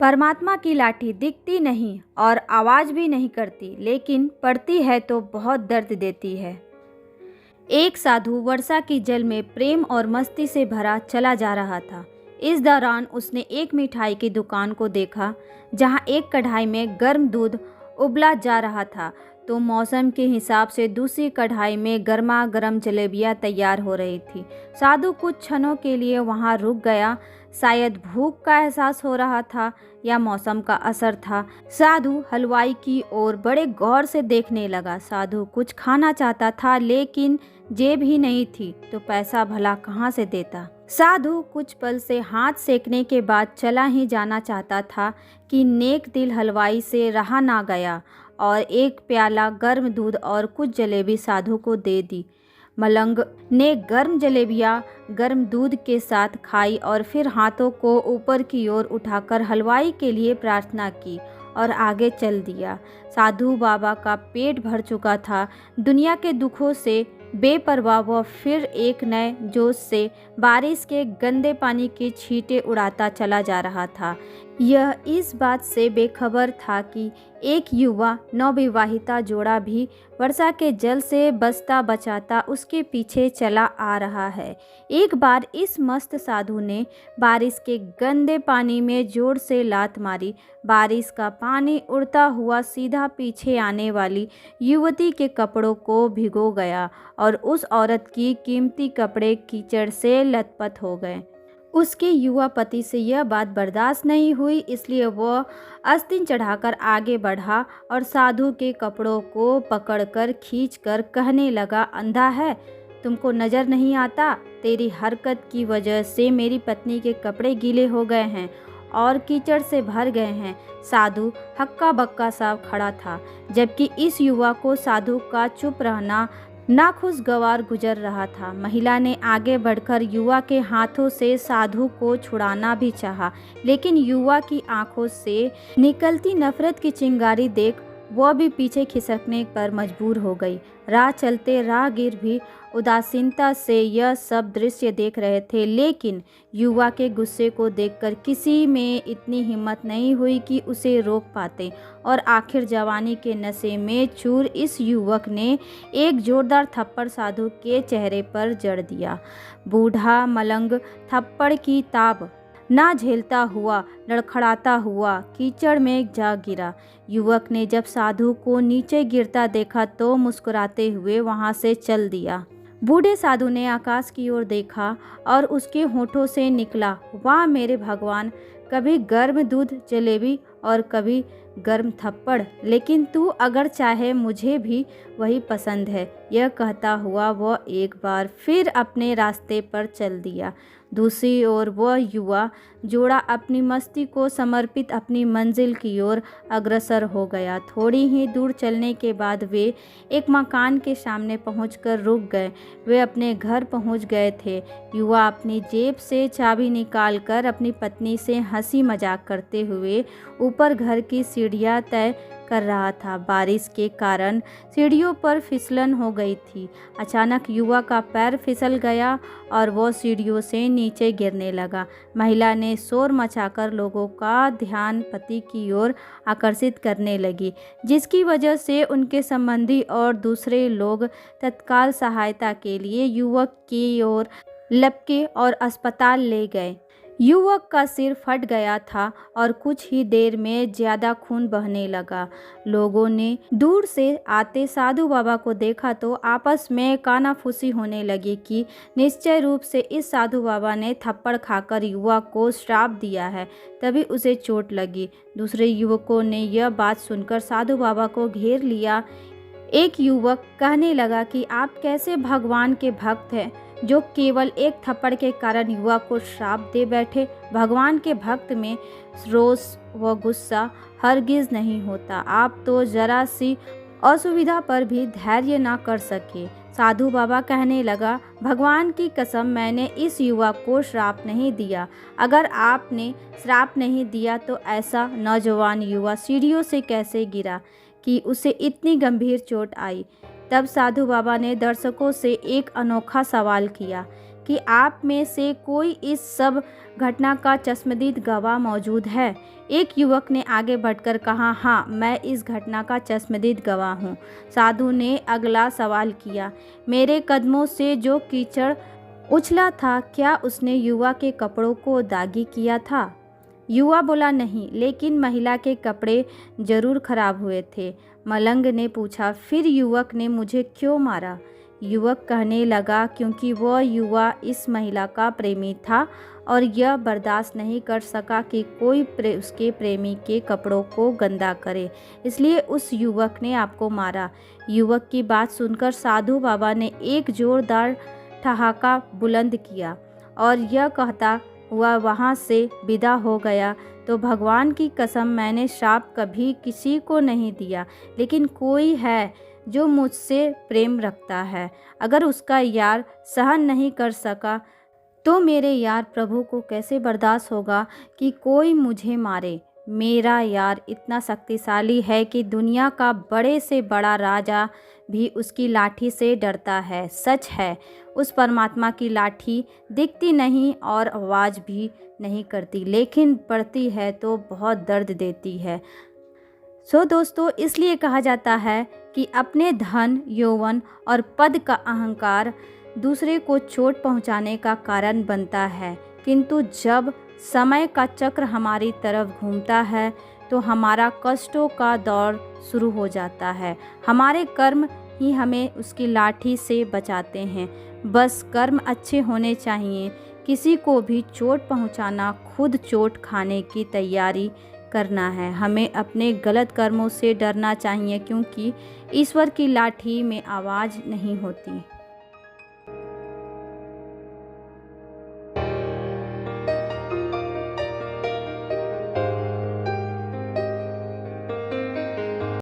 परमात्मा की लाठी दिखती नहीं और आवाज़ भी नहीं करती, लेकिन पड़ती है तो बहुत दर्द देती है। एक साधु वर्षा की जल में प्रेम और मस्ती से भरा चला जा रहा था। इस दौरान उसने एक मिठाई की दुकान को देखा, जहां एक कढ़ाई में गर्म दूध उबला जा रहा था, तो मौसम के हिसाब से दूसरी कढ़ाई में गर्मा गर्म जलेबियां तैयार हो रही थी। साधु कुछ क्षणों के लिए वहां रुक गया। शायद भूख का एहसास हो रहा था या मौसम का असर था। साधु हलवाई की ओर बड़े गौर से देखने लगा। साधु कुछ खाना चाहता था, लेकिन जेब ही नहीं थी तो पैसा भला कहाँ से देता। साधु कुछ पल से हाथ सेकने के बाद चला ही जाना चाहता था कि नेक दिल हलवाई से रहा ना गया और एक प्याला गर्म दूध और कुछ जलेबी साधु को दे दी। मलंग ने गर्म जलेबियां गर्म दूध के साथ खाई और फिर हाथों को ऊपर की ओर उठाकर हलवाई के लिए प्रार्थना की और आगे चल दिया। साधु बाबा का पेट भर चुका था। दुनिया के दुखों से बेपरवाह वह फिर एक नए जोश से बारिश के गंदे पानी की छींटे उड़ाता चला जा रहा था। यह इस बात से बेखबर था कि एक युवा नवविवाहिता जोड़ा भी वर्षा के जल से बचता बचाता उसके पीछे चला आ रहा है। एक बार इस मस्त साधु ने बारिश के गंदे पानी में जोर से लात मारी। बारिश का पानी उड़ता हुआ सीधा पीछे आने वाली युवती के कपड़ों को भिगो गया और उस औरत की कीमती कपड़े कीचड़ से लथपथ हो गए। उसके युवा पति से यह बात बर्दाश्त नहीं हुई, इसलिए वह आस्तीन चढ़ाकर आगे बढ़ा और साधु के कपड़ों को पकड़कर खींचकर कहने लगा, अंधा है, तुमको नज़र नहीं आता? तेरी हरकत की वजह से मेरी पत्नी के कपड़े गीले हो गए हैं और कीचड़ से भर गए हैं। साधु हक्का बक्का सा खड़ा था, जबकि इस युवा को साधु का चुप रहना नाखुशगवार गुजर रहा था। महिला ने आगे बढ़कर युवा के हाथों से साधु को छुड़ाना भी चाहा, लेकिन युवा की आंखों से निकलती नफरत की चिंगारी देख वह भी पीछे खिसकने पर मजबूर हो गई। राह चलते राहगीर भी उदासीनता से यह सब दृश्य देख रहे थे, लेकिन युवा के गुस्से को देखकर किसी में इतनी हिम्मत नहीं हुई कि उसे रोक पाते। और आखिर जवानी के नशे में चूर इस युवक ने एक जोरदार थप्पड़ साधु के चेहरे पर जड़ दिया। बूढ़ा मलंग थप्पड़ की ताब ना झेलता हुआ लड़खड़ाता हुआ कीचड़ में जा गिरा। युवक ने जब साधु को नीचे गिरता देखा तो मुस्कुराते हुए वहां से चल दिया। बूढ़े साधु ने आकाश की ओर देखा और उसके होठों से निकला, वाह मेरे भगवान, कभी गर्म दूध जलेबी और कभी गर्म थप्पड़, लेकिन तू अगर चाहे मुझे भी वही पसंद है। यह कहता हुआ वह एक बार फिर अपने रास्ते पर चल दिया। दूसरी ओर वह युवा जोड़ा अपनी मस्ती को समर्पित अपनी मंजिल की ओर अग्रसर हो गया। थोड़ी ही दूर चलने के बाद वे एक मकान के सामने पहुंचकर रुक गए। वे अपने घर पहुंच गए थे। युवा अपनी जेब से चाबी निकालकर अपनी पत्नी से हंसी मजाक करते हुए ऊपर घर की सीढ़ियां तय कर रहा था। बारिश के कारण सीढ़ियों पर फिसलन हो गई थी। अचानक युवा का पैर फिसल गया और वह सीढ़ियों से नीचे गिरने लगा। महिला ने शोर मचाकर लोगों का ध्यान पति की ओर आकर्षित करने लगी, जिसकी वजह से उनके संबंधी और दूसरे लोग तत्काल सहायता के लिए युवक की ओर लपके और अस्पताल ले गए। युवक का सिर फट गया था और कुछ ही देर में ज्यादा खून बहने लगा। लोगों ने दूर से आते साधु बाबा को देखा तो आपस में कानाफूसी होने लगी कि निश्चय रूप से इस साधु बाबा ने थप्पड़ खाकर युवा को श्राप दिया है, तभी उसे चोट लगी। दूसरे युवकों ने यह बात सुनकर साधु बाबा को घेर लिया। एक युवक कहने लगा कि आप कैसे भगवान के भक्त हैं जो केवल एक थप्पड़ के कारण युवा को श्राप दे बैठे। भगवान के भक्त में रोष व गुस्सा हरगिज नहीं होता। आप तो जरा सी असुविधा पर भी धैर्य ना कर सके। साधु बाबा कहने लगा, भगवान की कसम, मैंने इस युवा को श्राप नहीं दिया। अगर आपने श्राप नहीं दिया तो ऐसा नौजवान युवा सीढ़ियों से कैसे गिरा कि उसे इतनी गंभीर चोट आई। तब साधु बाबा ने दर्शकों से एक अनोखा सवाल किया, कि आप में से कोई इस सब घटना का चश्मदीद गवाह मौजूद है? एक युवक ने आगे बढ़कर कहा, हाँ, मैं इस घटना का चश्मदीद गवाह हूँ। साधु ने अगला सवाल किया, मेरे कदमों से जो कीचड़ उछला था, क्या उसने युवा के कपड़ों को दागी किया था? युवा बोला, नहीं, लेकिन महिला के कपड़े जरूर खराब हुए थे। मलंग ने पूछा, फिर युवक ने मुझे क्यों मारा? युवक कहने लगा, क्योंकि वह युवा इस महिला का प्रेमी था और यह बर्दाश्त नहीं कर सका कि कोई उसके प्रेमी के कपड़ों को गंदा करे, इसलिए उस युवक ने आपको मारा। युवक की बात सुनकर साधु बाबा ने एक जोरदार ठहाका बुलंद किया और यह कहता हुआ वहाँ से विदा हो गया, तो भगवान की कसम, मैंने श्राप कभी किसी को नहीं दिया, लेकिन कोई है जो मुझसे प्रेम रखता है। अगर उसका यार सहन नहीं कर सका तो मेरे यार प्रभु को कैसे बर्दाश्त होगा कि कोई मुझे मारे? मेरा यार इतना शक्तिशाली है कि दुनिया का बड़े से बड़ा राजा भी उसकी लाठी से डरता है। सच है, उस परमात्मा की लाठी दिखती नहीं और आवाज़ भी नहीं करती, लेकिन पड़ती है तो बहुत दर्द देती है। दोस्तों, इसलिए कहा जाता है कि अपने धन, यौवन और पद का अहंकार दूसरे को चोट पहुंचाने का कारण बनता है, किंतु जब समय का चक्र हमारी तरफ घूमता है तो हमारा कष्टों का दौर शुरू हो जाता है। हमारे कर्म ही हमें उसकी लाठी से बचाते हैं। बस कर्म अच्छे होने चाहिए। किसी को भी चोट पहुंचाना, खुद चोट खाने की तैयारी करना है। हमें अपने गलत कर्मों से डरना चाहिए, क्योंकि ईश्वर की लाठी में आवाज़ नहीं होती।